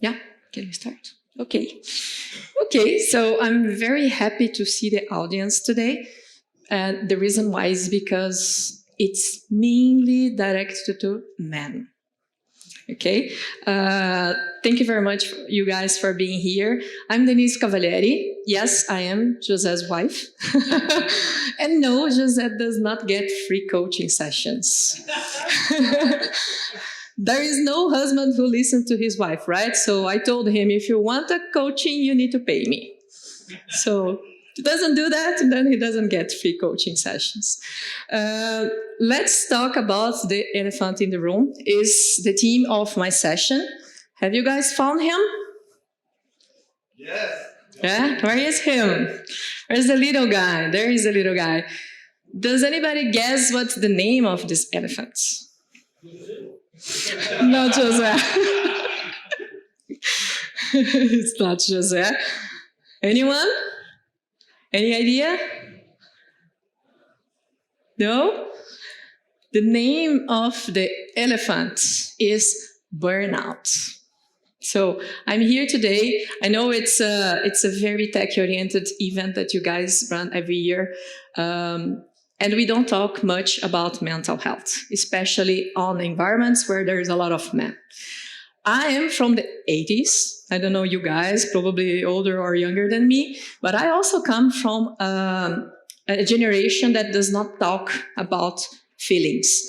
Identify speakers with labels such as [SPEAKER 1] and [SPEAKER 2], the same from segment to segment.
[SPEAKER 1] Yeah, can we start? Okay. Okay, so I'm very happy to see the audience today. And the reason why is because it's mainly directed to men. Okay. Thank you very much, you guys, for being here. I'm Denise Cavalieri. Yes, I am José's wife. And no, José does not get free coaching sessions. There is no husband who listens to his wife, right? So I told him, if you want a coaching, you need to pay me. So he doesn't do that, and then he doesn't get free coaching sessions. Let's talk about the elephant in the room. Is the theme of my session. Have you guys found him?
[SPEAKER 2] Yes.
[SPEAKER 1] Yeah? Where is him? Where's the little guy? There is the little guy. Does anybody guess what's the name of this elephant? Not José. It's not José. Anyone? Any idea? No? The name of the elephant is Burnout. So I'm here today. I know it's a very tech-oriented event that you guys run every year. And we don't talk much about mental health, especially on environments where there's a lot of men. I am from the 80s. I don't know you guys, probably older or younger than me, but I also come from a generation that does not talk about feelings,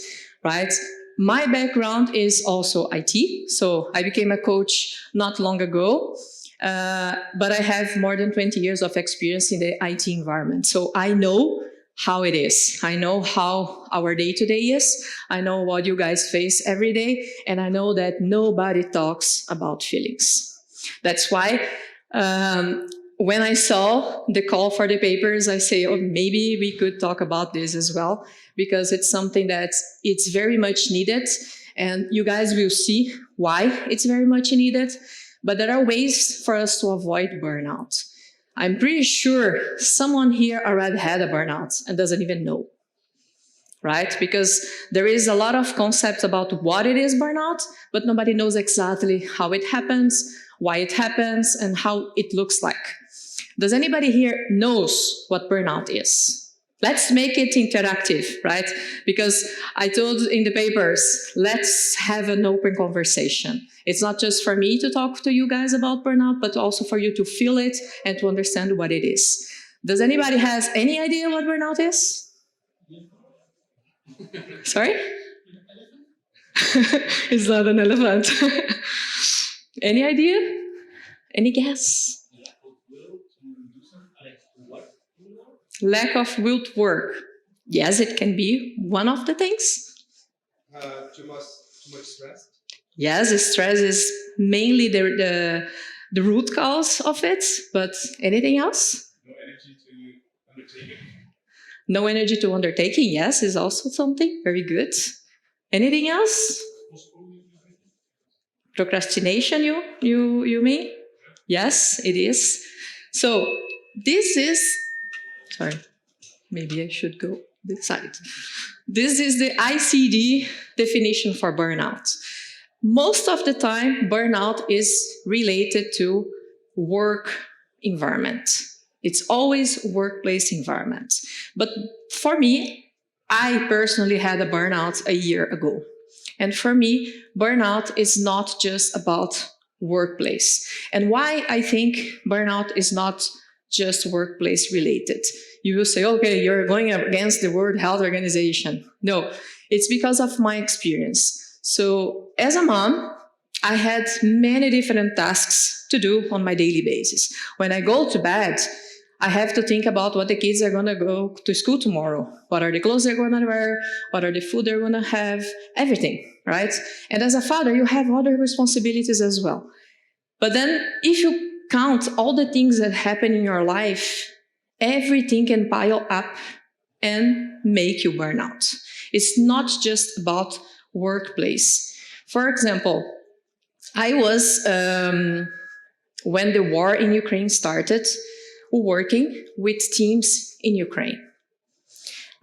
[SPEAKER 1] right? My background is also IT, so I became a coach not long ago, but I have more than 20 years of experience in the IT environment. So I know how it is. I know how our day-to-day is. I know what you guys face every day, and I know that nobody talks about feelings. That's why when I saw the call for the papers, I say, oh, maybe we could talk about this as well, because it's something that it's very much needed, and you guys will see why it's very much needed, but there are ways for us to avoid burnout. I'm pretty sure someone here already had a burnout and doesn't even know, right? Because there is a lot of concepts about what it is burnout, but nobody knows exactly how it happens, why it happens, and how it looks like. Does anybody here knows what burnout is? Let's make it interactive, right? Because I told in the papers, let's have an open conversation. It's not just for me to talk to you guys about burnout, but also for you to feel it and to understand what it is. Does anybody has any idea what burnout is? Sorry? It's not an elephant. Any idea? Any guess? Lack of will to work. Yes, it can be one of the things.
[SPEAKER 2] Too much stress.
[SPEAKER 1] Yes, the stress is mainly the root cause of it, but anything else?
[SPEAKER 2] No energy to undertake it.
[SPEAKER 1] No energy to undertaking, yes, is also something very good. Anything else? Procrastination, you mean? Yes, it is. So this is, sorry, maybe I should go this side. This is the ICD definition for burnout. Most of the time, burnout is related to work environment. It's always workplace environment. But for me, I personally had a burnout a year ago. And for me, burnout is not just about workplace. And why I think burnout is not just workplace related. You will say, okay, you're going against the World Health Organization. No, it's because of my experience. So as a mom, I had many different tasks to do on my daily basis. When I go to bed, I have to think about what the kids are going to go to school tomorrow. What are the clothes they're going to wear? What are the food they're going to have? Everything, right? And as a father, you have other responsibilities as well. But then if you count all the things that happen in your life, everything can pile up and make you burn out. It's not just about workplace. For example, I was, when the war in Ukraine started, working with teams in Ukraine,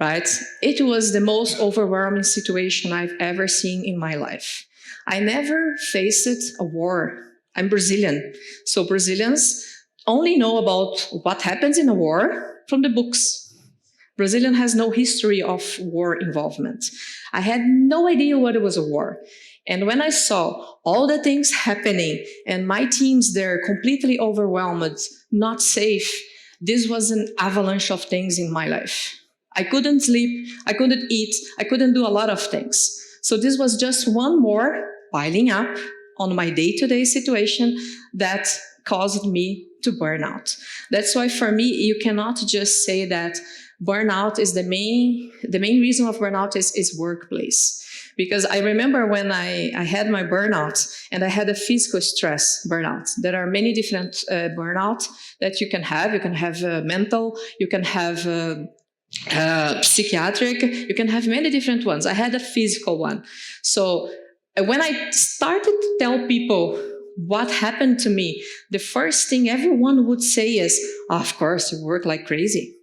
[SPEAKER 1] right? It was the most overwhelming situation I've ever seen in my life. I never faced a war I'm Brazilian. So Brazilians only know about what happens in a war from the books. Brazilian has no history of war involvement. I had no idea what it was a war. And when I saw all the things happening and my teams there completely overwhelmed, not safe, this was an avalanche of things in my life. I couldn't sleep, I couldn't eat, I couldn't do a lot of things. So this was just one more piling up on my day-to-day situation that caused me to burn out. That's why for me, you cannot just say that burnout is the main reason of burnout is workplace. Because I remember when I had my burnout and I had a physical stress burnout. There are many different burnout that you can have. You can have mental, you can have psychiatric, you can have many different ones. I had a physical one. So when I started to tell people what happened to me, the first thing everyone would say is, oh, of course, you work like crazy.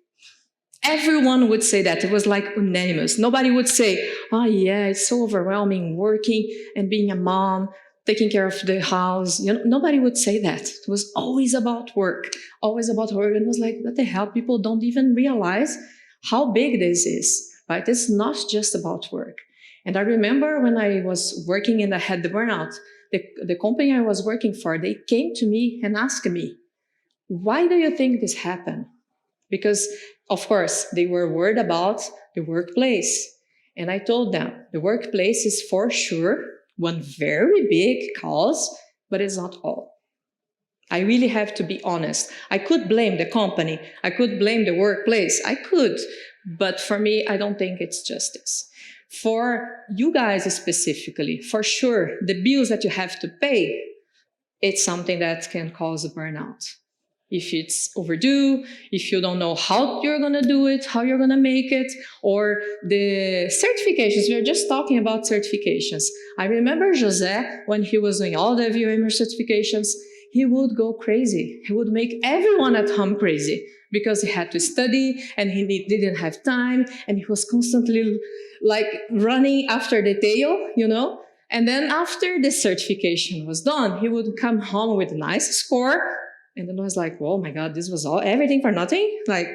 [SPEAKER 1] Everyone would say that. It was like unanimous. Nobody would say, oh yeah, it's so overwhelming working and being a mom, taking care of the house. Nobody would say that. It was always about work, always about work. And it was like, what the hell? People don't even realize how big this is, right? It's not just about work. And I remember when I was working and I had the burnout, the company I was working for, they came to me and asked me, why do you think this happened? Because, of course, they were worried about the workplace. And I told them, the workplace is for sure one very big cause, but it's not all. I really have to be honest. I could blame the company. I could blame the workplace. I could. But for me, I don't think it's justice. For you guys specifically, for sure, the bills that you have to pay, it's something that can cause a burnout. If it's overdue, if you don't know how you're going to do it, how you're going to make it, or the certifications. We are just talking about certifications. I remember José, when he was doing all the VMware certifications, he would go crazy. He would make everyone at home crazy because he had to study and he didn't have time and he was constantly like running after the tail, And then after the certification was done, he would come home with a nice score. And then I was like, oh my God, this was everything for nothing? Like,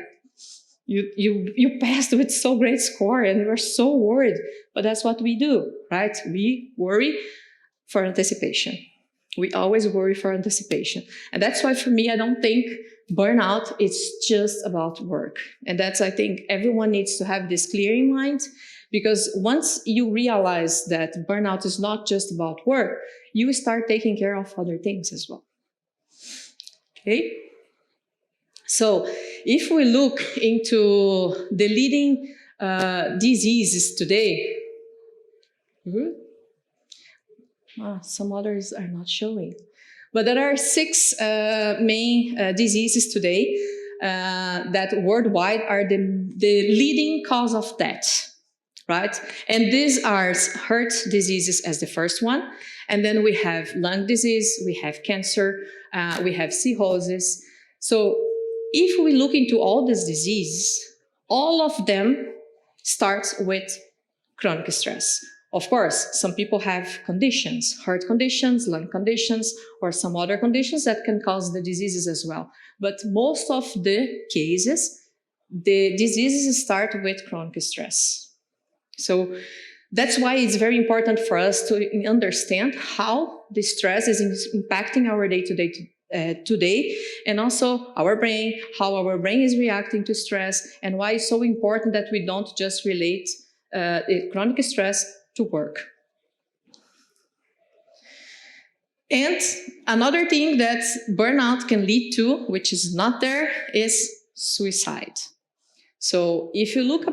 [SPEAKER 1] you passed with so great score and we were so worried. But that's what we do, right? We worry for anticipation. We always worry for anticipation. And that's why for me, I don't think burnout is just about work. And that's, I think, everyone needs to have this clear in mind. Because once you realize that burnout is not just about work, you start taking care of other things as well. Okay? So if we look into the leading diseases today, some others are not showing. But there are 6 main diseases today that worldwide are the leading cause of death, right? And these are heart diseases as the first one. And then we have lung disease, we have cancer, we have cirrhosis. So if we look into all these diseases, all of them start with chronic stress. Of course, some people have conditions, heart conditions, lung conditions, or some other conditions that can cause the diseases as well. But most of the cases, the diseases start with chronic stress. So that's why it's very important for us to understand how the stress is impacting our day-to-day today, and also our brain, how our brain is reacting to stress, and why it's so important that we don't just relate chronic stress to work. And another thing that burnout can lead to, which is not there, is suicide. So if you look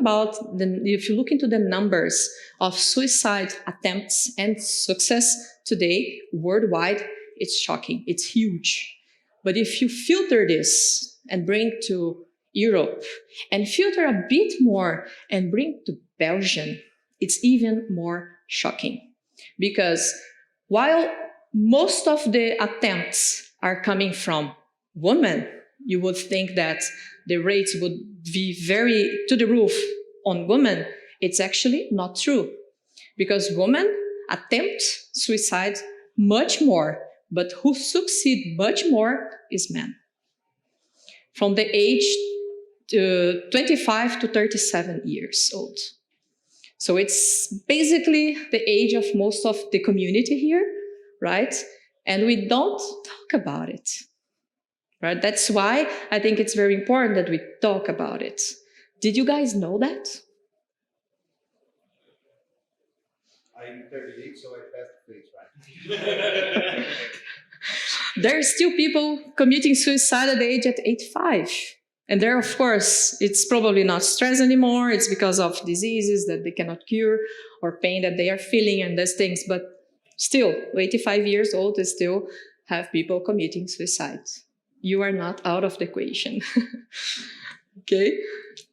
[SPEAKER 1] into the numbers of suicide attempts and success today worldwide, it's shocking. It's huge. But if you filter this and bring to Europe and filter a bit more and bring to Belgium, it's even more shocking. Because while most of the attempts are coming from women, you would think that the rates would be very to the roof on women. It's actually not true. Because women attempt suicide much more but who succeed much more is men. From the age 25 to 37 years old. So it's basically the age of most of the community here, right? And we don't talk about it, right? That's why I think it's very important that we talk about it. Did you guys know that?
[SPEAKER 2] I'm 38, so I passed the phase, right?
[SPEAKER 1] There are still people committing suicide at the age of 85. And there, of course, it's probably not stress anymore. It's because of diseases that they cannot cure or pain that they are feeling and those things. But still, 85 years old, they still have people committing suicide. You are not out of the equation. Okay?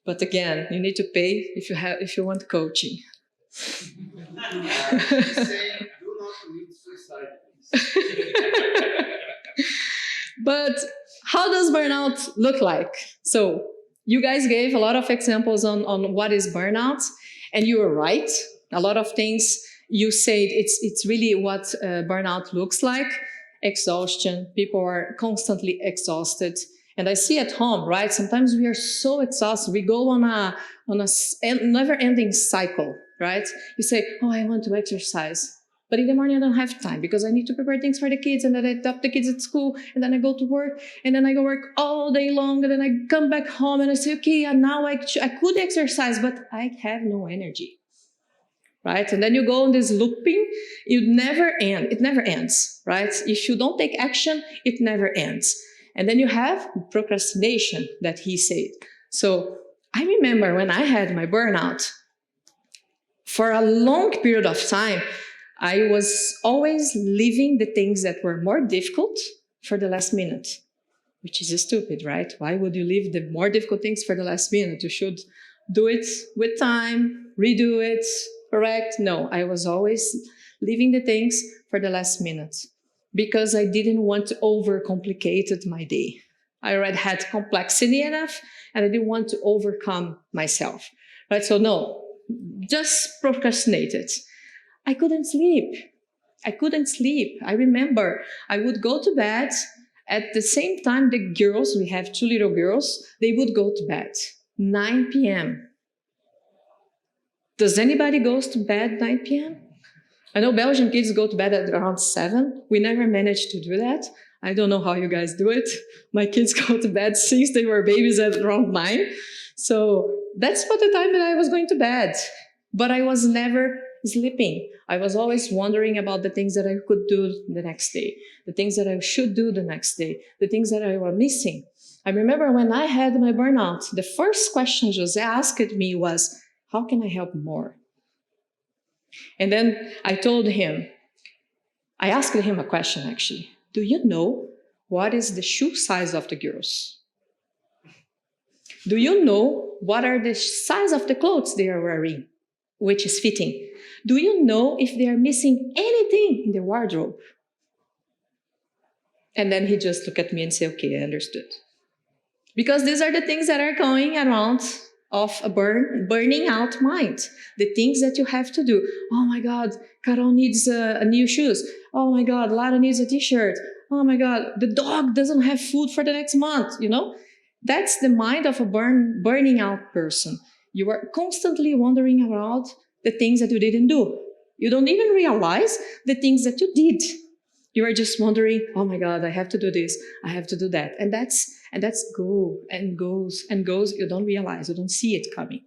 [SPEAKER 1] But again, you need to pay if you want coaching.
[SPEAKER 2] He's saying, do not commit suicide, please.
[SPEAKER 1] But how does burnout look like? So you guys gave a lot of examples on what is burnout, and you were right. A lot of things you said, it's really what burnout looks like. Exhaustion. People are constantly exhausted. And I see at home, right? Sometimes we are so exhausted. We go on a never-ending cycle, right? You say, oh, I want to exercise. But in the morning, I don't have time because I need to prepare things for the kids, and then I drop the kids at school, and then I go to work, and then I go work all day long, and then I come back home and I say, okay, and now I could exercise, but I have no energy, right? And then you go on this looping, it never ends, right? If you don't take action, it never ends. And then you have procrastination that he said. So I remember when I had my burnout, for a long period of time, I was always leaving the things that were more difficult for the last minute, which is stupid, right? Why would you leave the more difficult things for the last minute? You should do it with time, redo it, correct? No, I was always leaving the things for the last minute because I didn't want to overcomplicate my day. I already had complexity enough and I didn't want to overcome myself, right? So no, just procrastinate it. I couldn't sleep. I remember I would go to bed at the same time the girls, we have 2 little girls, they would go to bed, 9 p.m. Does anybody goes to bed 9 p.m.? I know Belgian kids go to bed at around 7. We never managed to do that. I don't know how you guys do it. My kids go to bed since they were babies at around 9. So that's what the time that I was going to bed. But I was never sleeping. I was always wondering about the things that I could do the next day, the things that I should do the next day, the things that I was missing. I remember when I had my burnout, the first question Jose asked me was, how can I help more? And then I asked him a question actually. Do you know what is the shoe size of the girls? Do you know what are the size of the clothes they are wearing, which is fitting? Do you know if they are missing anything in the wardrobe? And then he just looked at me and said, okay, I understood. Because these are the things that are going around of a burning out mind. The things that you have to do. Oh my God, Carol needs a new shoes. Oh my God, Lara needs a t-shirt. Oh my God, the dog doesn't have food for the next month, you know? That's the mind of a burning out person. You are constantly wandering around the things that you didn't do. You don't even realize the things that you did. You are just wondering, oh my God, I have to do this, I have to do that. And that's go and goes and goes. You don't realize, you don't see it coming.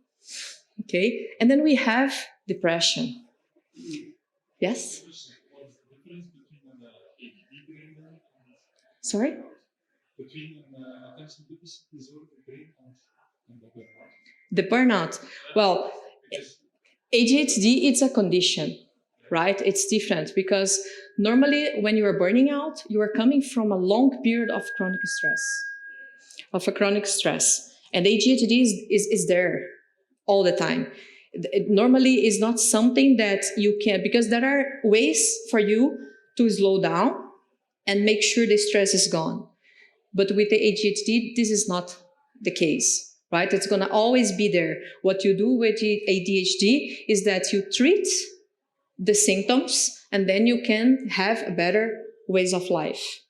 [SPEAKER 1] Okay? And then we have depression. Yes? Sorry?
[SPEAKER 2] Between attention deficit disorder, burnout, and the burnout.
[SPEAKER 1] The burnout. Well, ADHD, it's a condition, right? It's different because normally when you are burning out, you are coming from a long period of chronic stress. And ADHD is there all the time. It normally is not something that you can, because there are ways for you to slow down and make sure the stress is gone. But with the ADHD, this is not the case, right? It's going to always be there. What you do with ADHD is that you treat the symptoms and then you can have a better ways of life.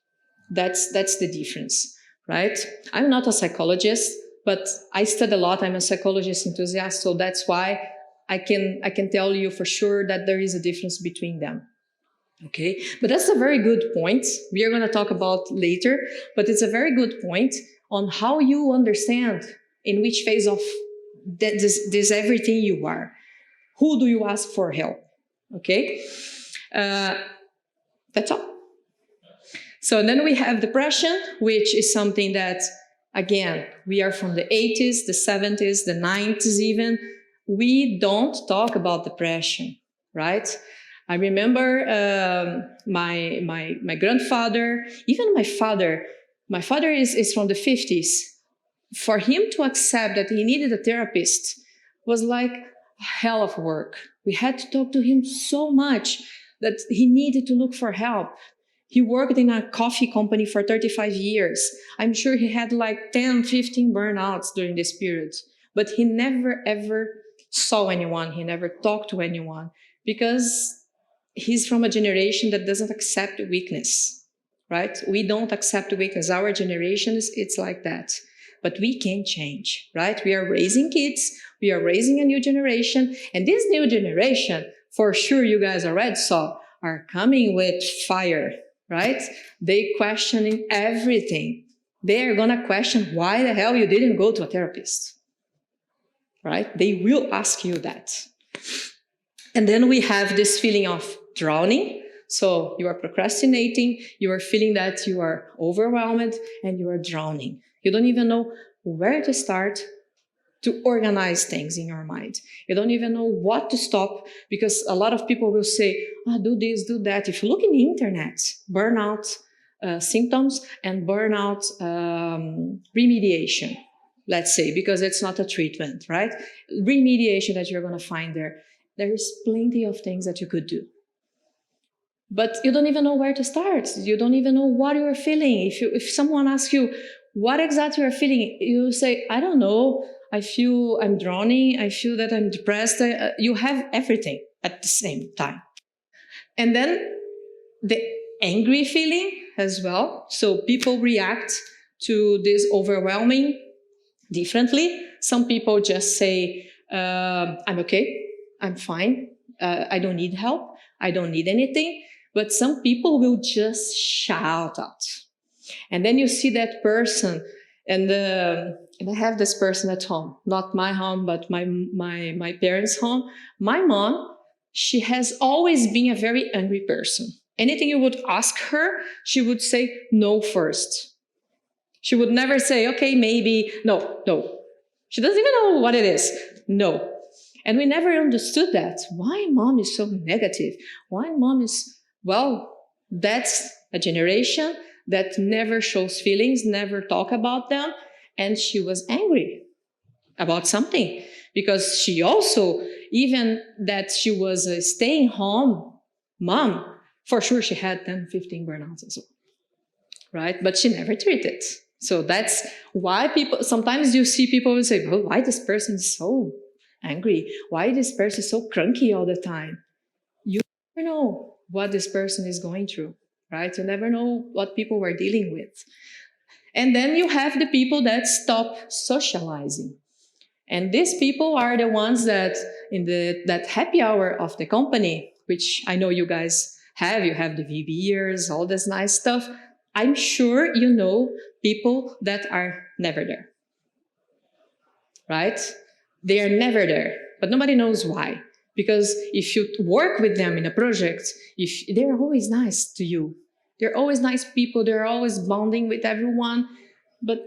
[SPEAKER 1] That's the difference, right? I'm not a psychologist, but I study a lot. I'm a psychologist enthusiast, so that's why I can tell you for sure that there is a difference between them. Okay, but that's a very good point. We are going to talk about later, but it's a very good point on how you understand in which phase of this everything you are. Who do you ask for help? Okay, that's all. So then we have depression, which is something that, again, we are from the 80s, the 70s, the 90s even. We don't talk about depression, right? I remember my grandfather, even my father. My father is from the 50s. For him to accept that he needed a therapist was like a hell of work. We had to talk to him so much that he needed to look for help. He worked in a coffee company for 35 years. I'm sure he had like 10, 15 burnouts during this period. But he never, ever saw anyone. He never talked to anyone because he's from a generation that doesn't accept weakness, right? We don't accept weakness. Our generation, it's like that. But we can change, right? We are raising kids. We are raising a new generation. And this new generation, for sure you guys already saw, are coming with fire, right? They questioning everything. They are going to question why the hell you didn't go to a therapist, right? They will ask you that. And then we have this feeling of drowning. So you are procrastinating, you are feeling that you are overwhelmed and you are drowning. You don't even know where to start to organize things in your mind. You don't even know what to stop because a lot of people will say, do this, do that. If you look in the internet, burnout symptoms and burnout remediation, let's say, because it's not a treatment, right? Remediation that you're going to find there. There is plenty of things that you could do. But you don't even know where to start. You don't even know what you're feeling. If someone asks you what exactly you're feeling, you say, I don't know. I feel I'm drowning. I feel that I'm depressed. You have everything at the same time. And then the angry feeling as well. So people react to this overwhelming differently. Some people just say, I'm okay. I'm fine. I don't need help. I don't need anything. But some people will just shout out. And then you see that person, and I have this person at home, not my home, but my parents' home. My mom, she has always been a very angry person. Anything you would ask her, she would say no first. She would never say, okay, maybe, no. She doesn't even know what it is. No. And we never understood that. Why mom is so negative? Why mom is, well, that's a generation that never shows feelings, never talk about them. And she was angry about something because she also, even that she was a staying home mom, for sure she had 10, 15 burnouts as well, right? But she never treated. So that's why people, sometimes you see people say, oh, why this person is so angry? Why this person is so cranky all the time? You never know what this person is going through, right? You never know what people were dealing with. And then you have the people that stop socializing. And these people are the ones that in that happy hour of the company, which I know you guys have, you have the VBers, all this nice stuff. I'm sure you know people that are never there, right? They are never there, but nobody knows why. Because if you work with them in a project, if they're always nice to you, they're always nice people, they're always bonding with everyone, but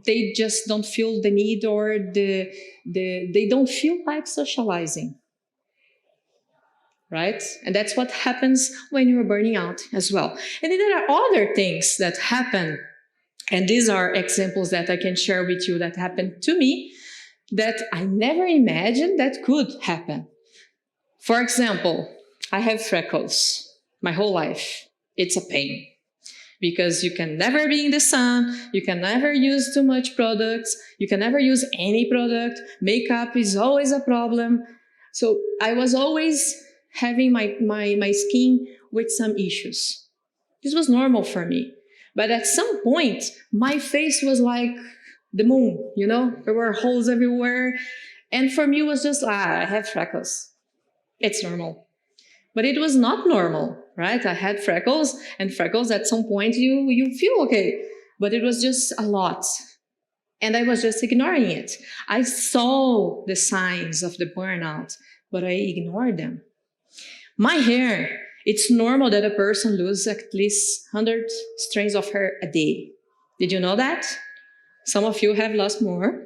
[SPEAKER 1] they just don't feel the need or they don't feel like socializing, right? And that's what happens when you're burning out as well. And then there are other things that happen, and these are examples that I can share with you that happened to me that I never imagined that could happen. For example, I have freckles my whole life. It's a pain because you can never be in the sun, you can never use too much products, you can never use any product, makeup is always a problem. So I was always having my skin with some issues. This was normal for me. But at some point, my face was like the moon, you know? There were holes everywhere. And for me, it was just, I have freckles. It's normal. But it was not normal, right? I had freckles, and freckles at some point you feel okay. But it was just a lot. And I was just ignoring it. I saw the signs of the burnout, but I ignored them. My hair, it's normal that a person loses at least 100 strands of hair a day. Did you know that? Some of you have lost more.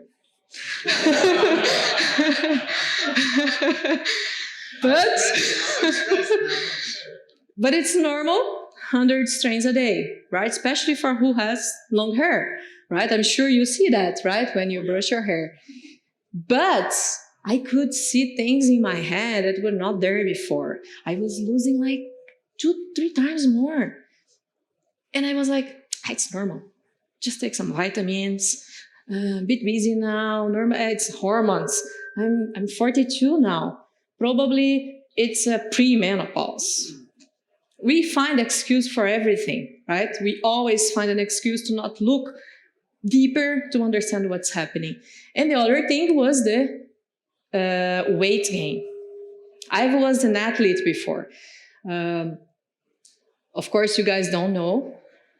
[SPEAKER 1] but but it's normal, 100 strands a day, right? Especially for who has long hair, right? I'm sure you see that, right? When you brush your hair. But I could see things in my head that were not there before. I was losing like 2-3 times more. And I was like, it's normal. Just take some vitamins. A bit busy now. Normal. It's hormones. I'm 42 now. Probably it's a pre-menopause. We find excuse for everything, right? We always find an excuse to not look deeper to understand what's happening. And the other thing was the weight gain. I was an athlete before. Of course, you guys don't know.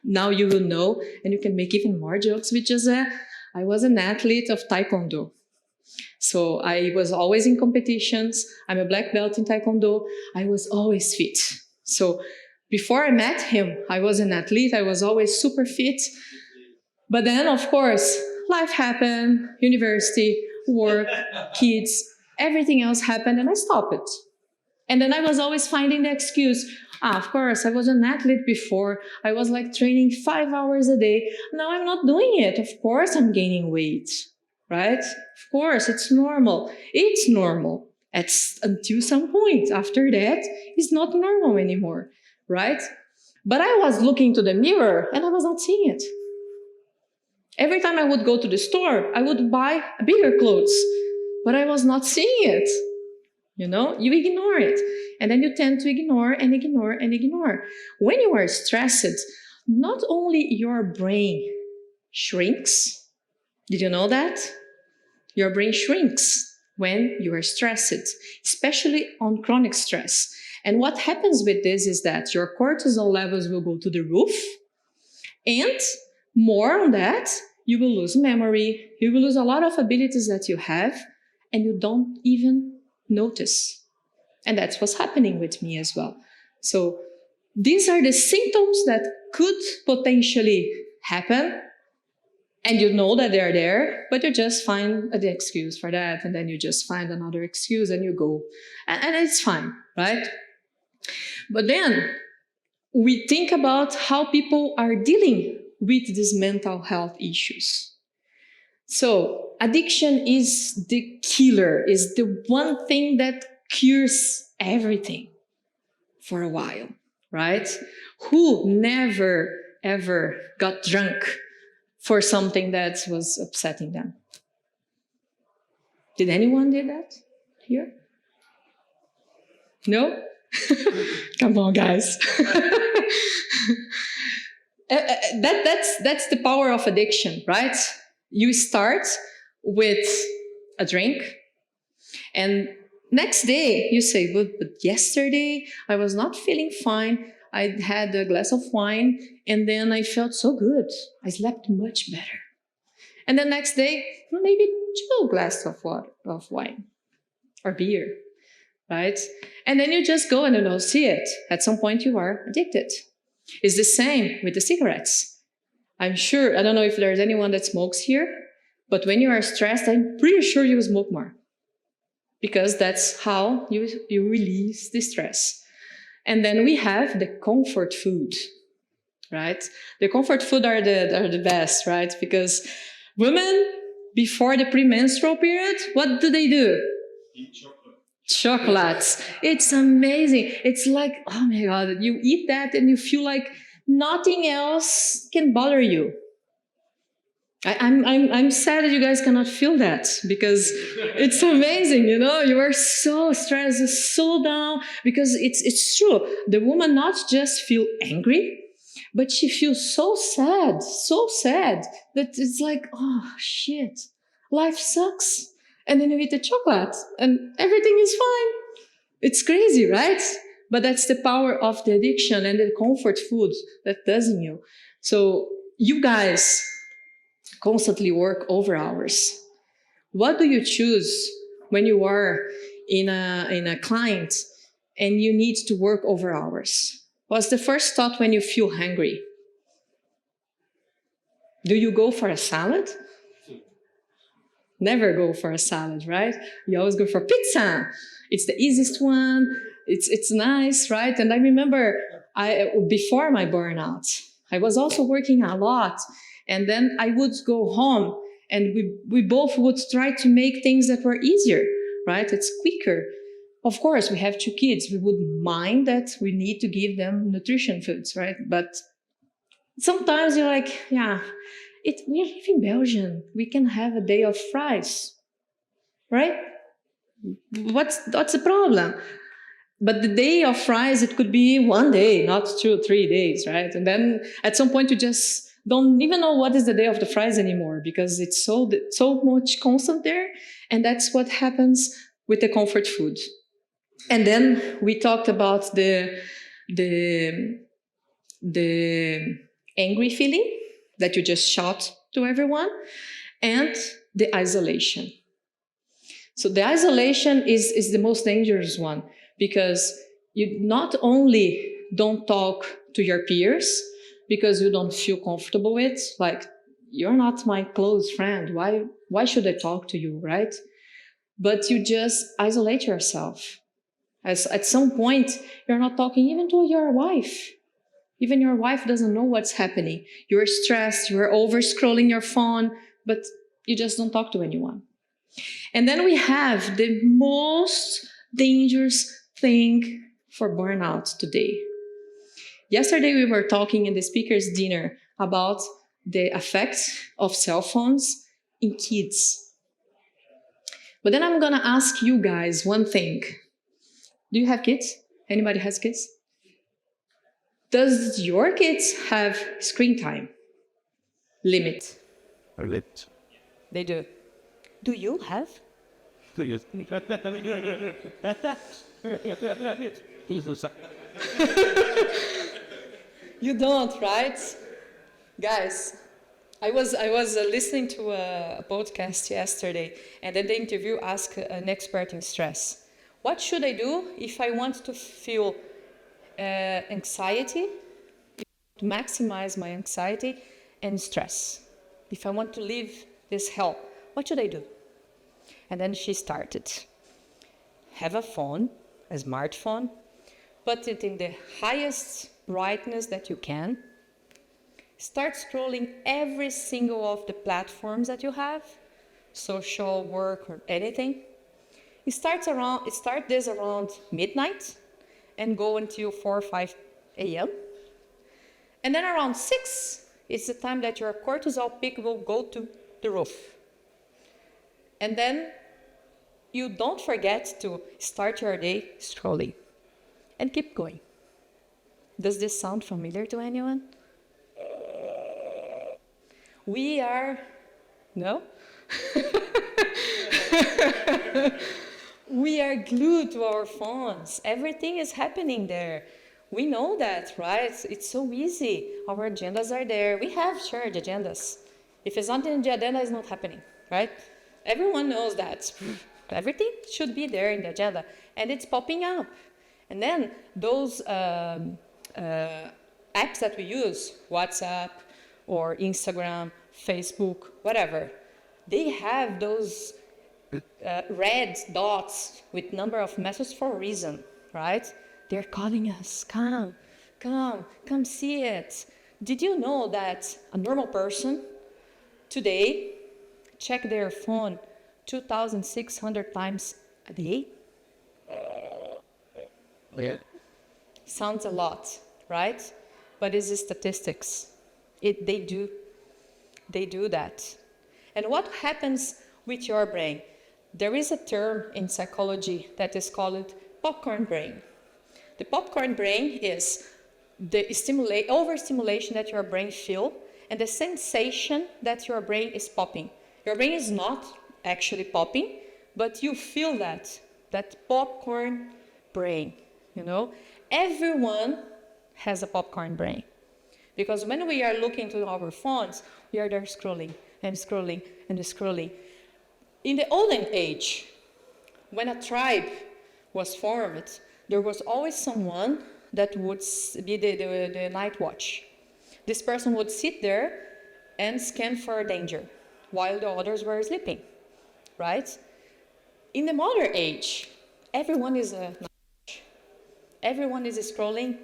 [SPEAKER 1] Now you will know, and you can make even more jokes, which is I was an athlete of Taekwondo. So I was always in competitions. I'm a black belt in Taekwondo. I was always fit. So before I met him, I was an athlete. I was always super fit. But then, of course, life happened, university, work, kids, everything else happened, and I stopped it. And then I was always finding the excuse. Of course, I was an athlete before. I was like training 5 hours a day. Now I'm not doing it. Of course, I'm gaining weight, right? Of course, it's normal. It's normal. Until some point. After that, it's not normal anymore, right? But I was looking to the mirror and I was not seeing it. Every time I would go to the store, I would buy bigger clothes, but I was not seeing it. You know, you ignore it. And then you tend to ignore and ignore and ignore. When you are stressed, not only your brain shrinks. Did you know that? Your brain shrinks when you are stressed, especially on chronic stress. And what happens with this is that your cortisol levels will go to the roof. And more on that, you will lose memory. You will lose a lot of abilities that you have, and you don't even notice. And that's what's happening with me as well. So these are the symptoms that could potentially happen, and you know that they're there, but you just find an excuse for that, and then you just find another excuse and you go. And it's fine, right? But then we think about how people are dealing with these mental health issues. So addiction is the killer, is the one thing that cures everything for a while, right? Who never, ever got drunk for something that was upsetting them? Did anyone do that here? No? Come on, guys. That's the power of addiction, right? You start with a drink, and next day you say, but yesterday I was not feeling fine. I had a glass of wine, and then I felt so good. I slept much better. And the next day, maybe 2 glasses of wine or beer, right? And then you just go and you don't see it. At some point you are addicted. It's the same with the cigarettes. I'm sure, I don't know if there's anyone that smokes here, but when you are stressed, I'm pretty sure you smoke more. Because that's how you release the stress. And then we have the comfort food, right? The comfort food are the best, right? Because women, before the premenstrual period, what do?
[SPEAKER 2] Eat chocolate.
[SPEAKER 1] Chocolates. It's amazing. It's like, oh my God, you eat that and you feel like nothing else can bother you. I'm sad that you guys cannot feel that, because it's amazing, you know, you are so stressed, so down, because it's true. The woman not just feel angry, But she feels so sad that it's like, oh shit, life sucks. And then you eat the chocolate and everything is fine. It's crazy, right? But that's the power of the addiction and the comfort food that does in you. So you guys constantly work over hours. What do you choose when you are in a client and you need to work over hours? What's the first thought when you feel hungry? Do you go for a salad? Never go for a salad, right? You always go for pizza. It's the easiest one. It's nice, right? And I remember before my burnout, I was also working a lot, and then I would go home, and we both would try to make things that were easier, right? It's quicker. Of course, we have 2 kids. We would mind that we need to give them nutrition foods, right? But sometimes you're like, yeah, we live in Belgium. We can have a day of fries, right? What's the problem? But the day of fries, it could be one day, not 2 or 3 days, right? And then at some point, you just don't even know what is the day of the fries anymore because it's so much constant there. And that's what happens with the comfort food. And then we talked about the angry feeling that you just shout to everyone, and the isolation. So the isolation is the most dangerous one because you not only don't talk to your peers because you don't feel comfortable with, like, you're not my close friend. Why should I talk to you, right? But you just isolate yourself. As at some point, you're not talking even to your wife. Even your wife doesn't know what's happening. You're stressed, you're over scrolling your phone, but you just don't talk to anyone. And then we have the most dangerous thing for burnout today. Yesterday, we were talking in the speaker's dinner about the effects of cell phones in kids. But then I'm going to ask you guys one thing. Do you have kids? Anybody has kids? Does your kids have screen time limit?
[SPEAKER 3] Lit.
[SPEAKER 1] They do. Do you have? You don't, right? Guys, I was listening to a podcast yesterday, and then the interview asked an expert in stress. What should I do if I want to feel anxiety, to maximize my anxiety and stress? If I want to live this hell, what should I do? And then she started. Have a phone, a smartphone, put it in the highest brightness that you can. Start scrolling every single of the platforms that you have, social, work, or anything. Start this around midnight and go until 4 or 5 a.m. And then around 6 is the time that your cortisol peak will go to the roof. And then you don't forget to start your day scrolling and keep going. Does this sound familiar to anyone? We are, no? We are glued to our phones. Everything is happening there. We know that, right? It's so easy. Our agendas are there. We have shared agendas. If it's not in the agenda, it's not happening, right? Everyone knows that. Everything should be there in the agenda, and it's popping up. And then those apps that we use, WhatsApp or Instagram, Facebook, whatever, they have those red dots with number of messages for a reason, right? They're calling us, come see it. Did you know that a normal person today check their phone 2,600 times a day?
[SPEAKER 3] Yeah.
[SPEAKER 1] Sounds a lot, right? But it's the statistics. They do that. And what happens with your brain? There is a term in psychology that is called popcorn brain. The popcorn brain is the overstimulation that your brain feels and the sensation that your brain is popping. Your brain is not actually popping, but you feel that popcorn brain, Everyone has a popcorn brain. Because when we are looking to our phones, we are there scrolling and scrolling and scrolling. In the olden age, when a tribe was formed, there was always someone that would be the night watch. This person would sit there and scan for danger while the others were sleeping, right? In the modern age, everyone is a night watch. Everyone is scrolling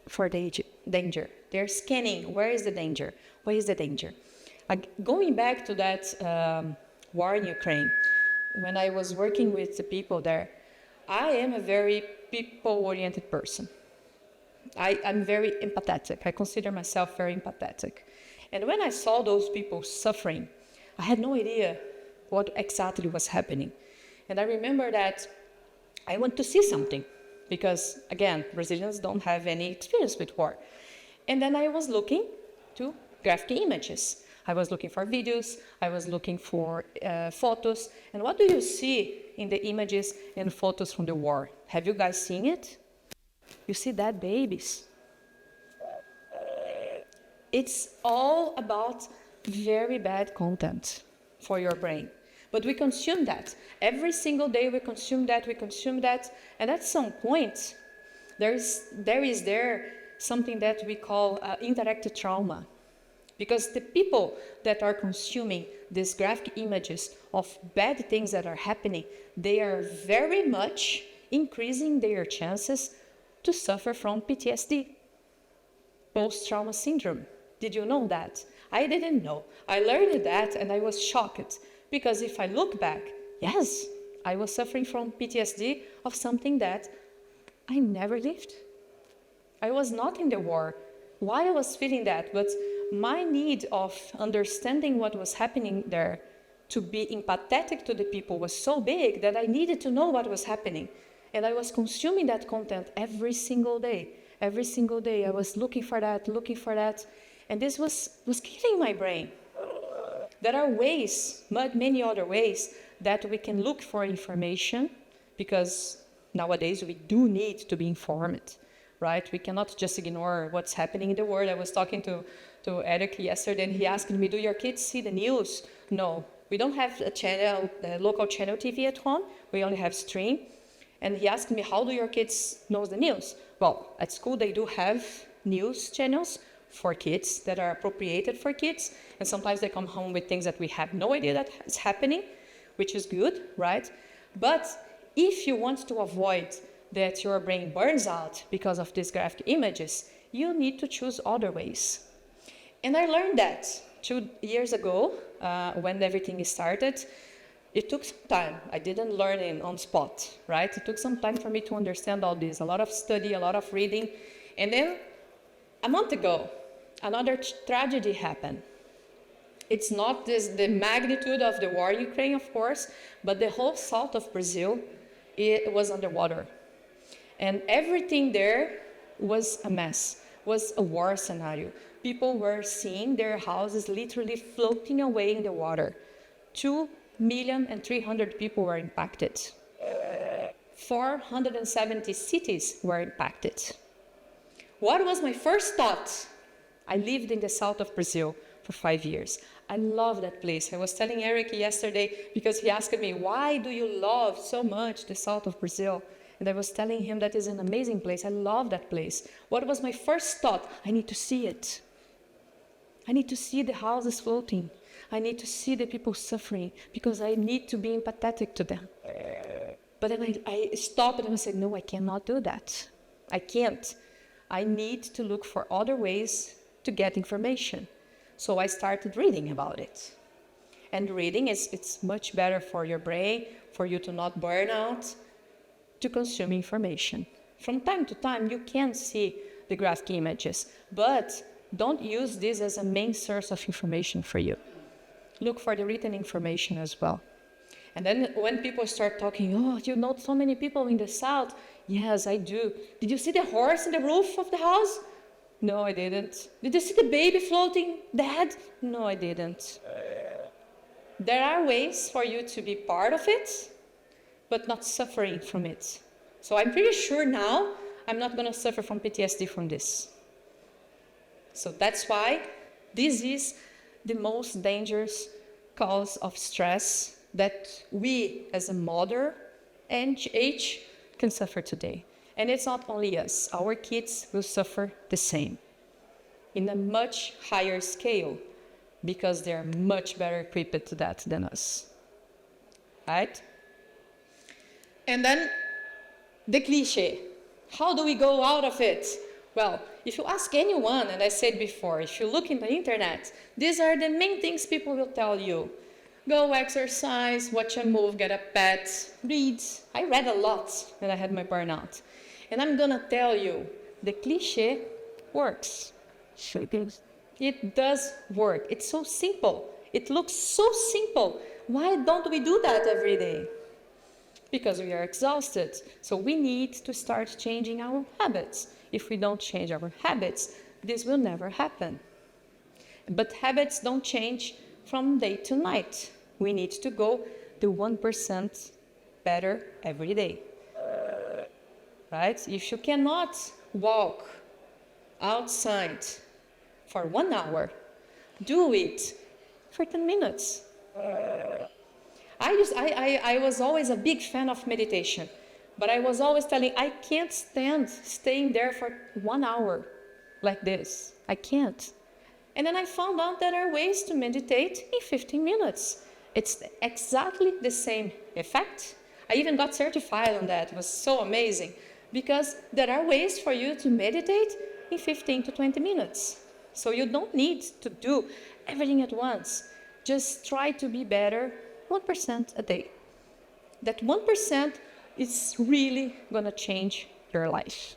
[SPEAKER 1] for danger. They're scanning. Where is the danger? Where is the danger? Going back to that war in Ukraine, when I was working with the people there, I am a very people-oriented person. I'm very empathetic. I consider myself very empathetic. And when I saw those people suffering, I had no idea what exactly was happening. And I remember that I went to see something because, again, Brazilians don't have any experience with war. And then I was looking to graphic images. I was looking for videos. I was looking for photos. And what do you see in the images and photos from the war? Have you guys seen it? You see dead babies. It's all about very bad content for your brain. But we consume that. Every single day we consume that. And at some point, there is something that we call interactive trauma. Because the people that are consuming these graphic images of bad things that are happening, they are very much increasing their chances to suffer from PTSD, post-trauma syndrome. Did you know that? I didn't know. I learned that and I was shocked. Because if I look back, yes, I was suffering from PTSD of something that I never lived. I was not in the war. Why I was feeling that? But my need of understanding what was happening there, to be empathetic to the people, was so big that I needed to know what was happening. And I was consuming that content every single day. Every single day I was looking for that. And this was killing my brain. There are ways, many other ways, that we can look for information, because nowadays we do need to be informed, right? We cannot just ignore what's happening in the world. I was talking to Eric yesterday, and he asked me, do your kids see the news? No, we don't have a local channel TV at home. We only have stream. And he asked me, how do your kids know the news? Well, at school they do have news channels for kids that are appropriated for kids. And sometimes they come home with things that we have no idea that is happening, which is good, right? But if you want to avoid that your brain burns out because of these graphic images, you need to choose other ways. And I learned that 2 years ago, when everything started. It took some time. I didn't learn it on spot, right? It took some time for me to understand all this, a lot of study, a lot of reading. And then a month ago, another tragedy happened. It's not the magnitude of the war in Ukraine, of course, but the whole south of Brazil, it was underwater. And everything there was a mess, was a war scenario. People were seeing their houses literally floating away in the water. 2,300,000 people were impacted. 470 cities were impacted. What was my first thought? I lived in the south of Brazil for 5 years. I love that place. I was telling Eric yesterday, because he asked me, why do you love so much the south of Brazil? And I was telling him that is an amazing place. I love that place. What was my first thought? I need to see it. I need to see the houses floating. I need to see the people suffering, because I need to be empathetic to them. But then I stopped and I said, no, I cannot do that. I can't. I need to look for other ways to get information. So I started reading about it. And reading it's much better for your brain, for you to not burn out, to consume information. From time to time, you can see the graphic images, but don't use this as a main source of information for you. Look for the written information as well. And then when people start talking, oh, you know so many people in the south. Yes, I do. Did you see the horse in the roof of the house? No, I didn't. Did you see the baby floating, Dad? No, I didn't. There are ways for you to be part of it, but not suffering from it. So I'm pretty sure now I'm not going to suffer from PTSD from this. So that's why this is the most dangerous cause of stress that we as a mother and age can suffer today. And it's not only us, our kids will suffer the same in a much higher scale because they're much better equipped to that than us, right? And then the cliche, how do we go out of it? Well, if you ask anyone, and I said before, if you look in the internet, these are the main things people will tell you. Go exercise, watch a movie, get a pet, read. I read a lot when I had my burnout. And I'm gonna tell you, the cliche works. It does work. It's so simple. It looks so simple. Why don't we do that every day? Because we are exhausted. So we need to start changing our habits. If we don't change our habits, this will never happen. But habits don't change from day to night. We need to go the 1% better every day. Right? If you cannot walk outside for 1 hour, do it for 10 minutes. I was always a big fan of meditation, but I was always telling, I can't stand staying there for 1 hour like this. I can't. And then I found out there are ways to meditate in 15 minutes. It's exactly the same effect. I even got certified on that. It was so amazing because there are ways for you to meditate in 15 to 20 minutes. So you don't need to do everything at once. Just try to be better 1% a day. That 1% is really going to change your life.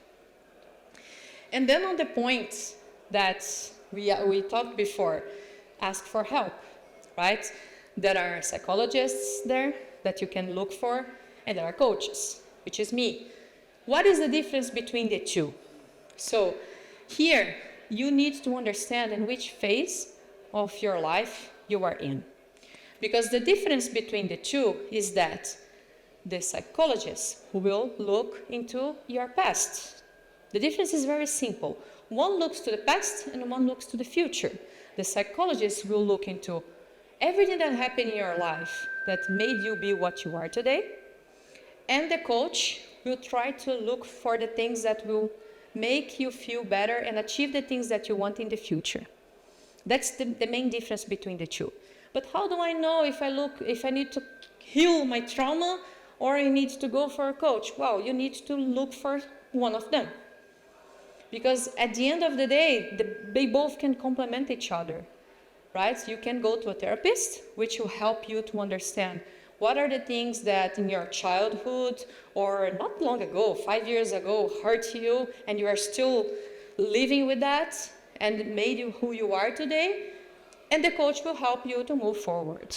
[SPEAKER 1] And then on the point that we talked before, ask for help, right? There are psychologists there that you can look for, and there are coaches, which is me. What is the difference between the two? So here, you need to understand in which phase of your life you are in. Because the difference between the two is that the psychologist will look into your past. The difference is very simple. One looks to the past and one looks to the future. The psychologist will look into everything that happened in your life that made you be what you are today. And the coach will try to look for the things that will make you feel better and achieve the things that you want in the future. That's the main difference between the two. But how do I know if I need to heal my trauma or I need to go for a coach? Well, you need to look for one of them. Because at the end of the day, they both can complement each other, right? You can go to a therapist, which will help you to understand what are the things that in your childhood or not long ago, 5 years ago, hurt you and you are still living with that and made you who you are today. And the coach will help you to move forward.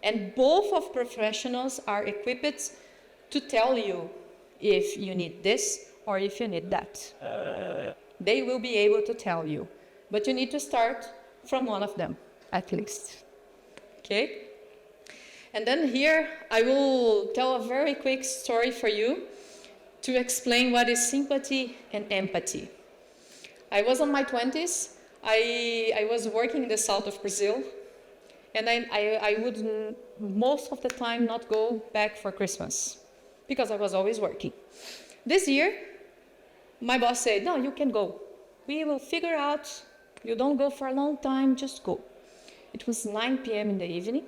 [SPEAKER 1] And both of professionals are equipped to tell you if you need this or if you need that. They will be able to tell you. But you need to start from one of them, at least. Okay? And then here, I will tell a very quick story for you to explain what is sympathy and empathy. I was in my 20s. I was working in the south of Brazil. And I would most of the time not go back for Christmas because I was always working. This year, my boss said, no, you can go. We will figure out. You don't go for a long time, just go. It was 9 p.m. in the evening,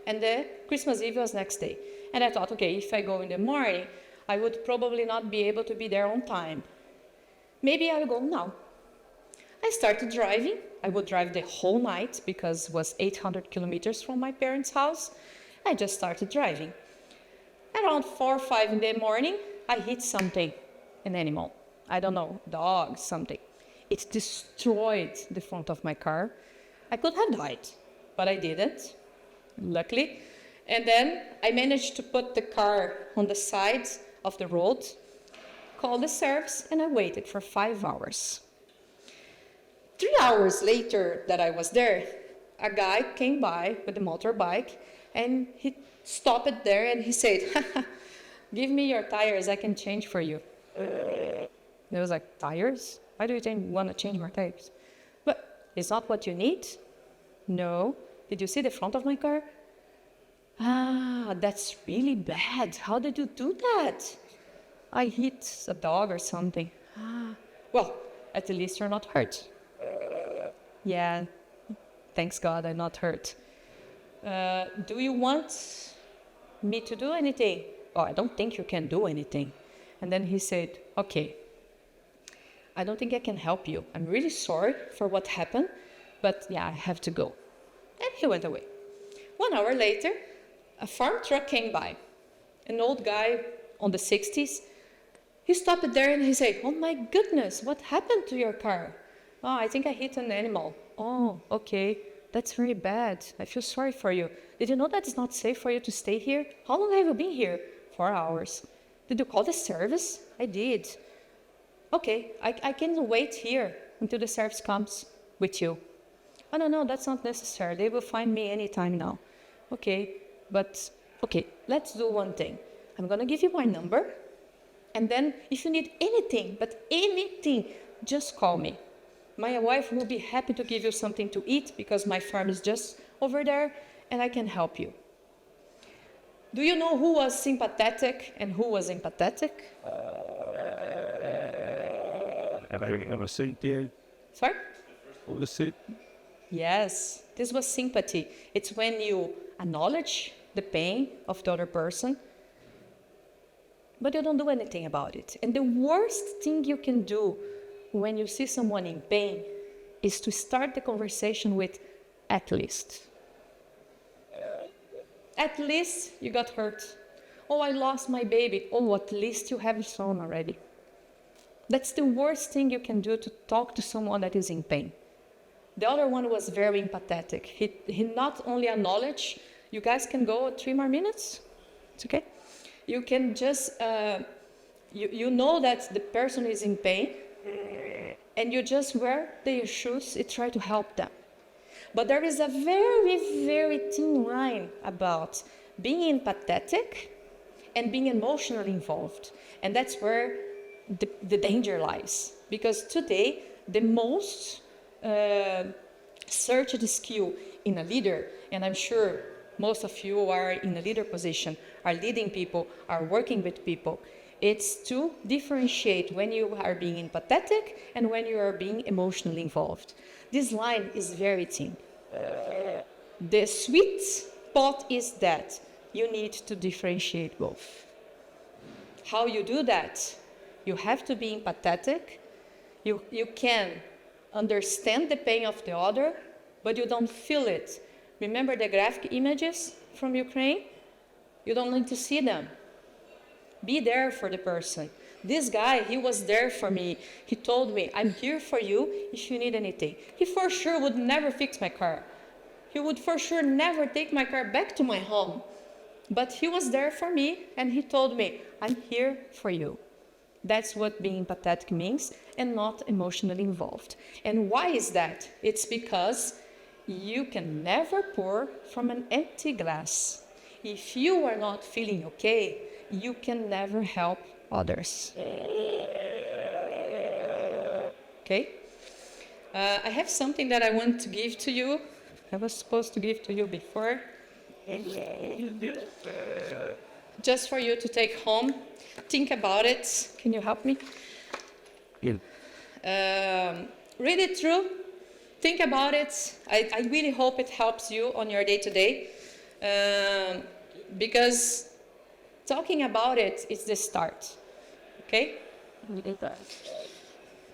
[SPEAKER 1] and the Christmas Eve was next day. And I thought, okay, if I go in the morning, I would probably not be able to be there on time. Maybe I'll go now. I started driving. I would drive the whole night because it was 800 kilometers from my parents' house. I just started driving. Around 4 or 5 in the morning, I hit something, an animal. I don't know, dog, something. It destroyed the front of my car. I could have died, but I didn't, luckily. And then I managed to put the car on the side of the road, called the service, and I waited for 5 hours. 3 hours later that I was there, a guy came by with a motorbike, and he stopped there and he said, give me your tires, I can change for you. I was like, tires? Why do you want to change my tires? But it's not what you need? No. Did you see the front of my car? Ah, that's really bad. How did you do that? I hit a dog or something. Ah, well, at least you're not hurt. Yeah, thanks God I'm not hurt. Do you want me to do anything? Oh, I don't think you can do anything. And then he said, okay, I don't think I can help you. I'm really sorry for what happened, but yeah, I have to go. And he went away. 1 hour later, a farm truck came by. An old guy on the 60s. He stopped there and he said, oh my goodness, what happened to your car? Oh, I think I hit an animal. Oh, okay. That's very bad. I feel sorry for you. Did you know that it's not safe for you to stay here? How long have you been here? 4 hours. Did you call the service? I did. Okay, I can wait here until the service comes with you. Oh, no, that's not necessary. They will find me anytime now. Okay, let's do one thing. I'm going to give you my number. And then if you need anything, but anything, just call me. My wife will be happy to give you something to eat because my farm is just over there and I can help you. Do you know who was sympathetic and who was empathetic? Sorry? Yes, this was sympathy. It's when you acknowledge the pain of the other person, but you don't do anything about it. And the worst thing you can do when you see someone in pain is to start the conversation with, at least. At least you got hurt. Oh, I lost my baby. Oh, at least you have a son already. That's the worst thing you can do, to talk to someone that is in pain. The other one was very empathetic. He not only acknowledged, you guys can go 3 more minutes? It's okay? You can just, you know that the person is in pain, and you just wear their shoes and try to help them. But there is a very, very thin line about being empathetic and being emotionally involved. And that's where the danger lies. Because today, the most searched skill in a leader, and I'm sure most of you are in a leader position, are leading people, are working with people, it's to differentiate when you are being empathetic and when you are being emotionally involved. This line is very thin. The sweet spot is that you need to differentiate both. How you do that? You have to be empathetic. You can understand the pain of the other, but you don't feel it. Remember the graphic images from Ukraine? You don't need to see them. Be there for the person. This guy, he was there for me. He told me, I'm here for you if you need anything. He for sure would never fix my car. He would for sure never take my car back to my home. But he was there for me and he told me, I'm here for you. That's what being empathetic means, and not emotionally involved. And why is that? It's because you can never pour from an empty glass. If you are not feeling okay, you can never help others. Okay? I have something that I want to give to you. I was supposed to give to you before. Just for you to take home. Think about it. Can you help me? Read it through. Think about it. I really hope it helps you on your day-to-day. Because talking about it is the start. Okay?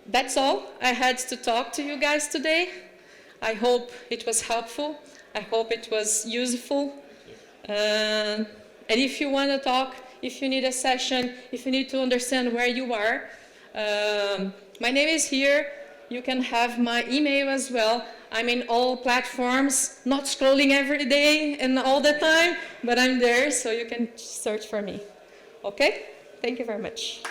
[SPEAKER 1] That's all I had to talk to you guys today. I hope it was helpful. I hope it was useful. And if you want to talk, if you need a session, if you need to understand where you are, my name is here. You can have my email as well. I'm in all platforms, not scrolling every day and all the time, but I'm there, so you can search for me. Okay? Thank you very much.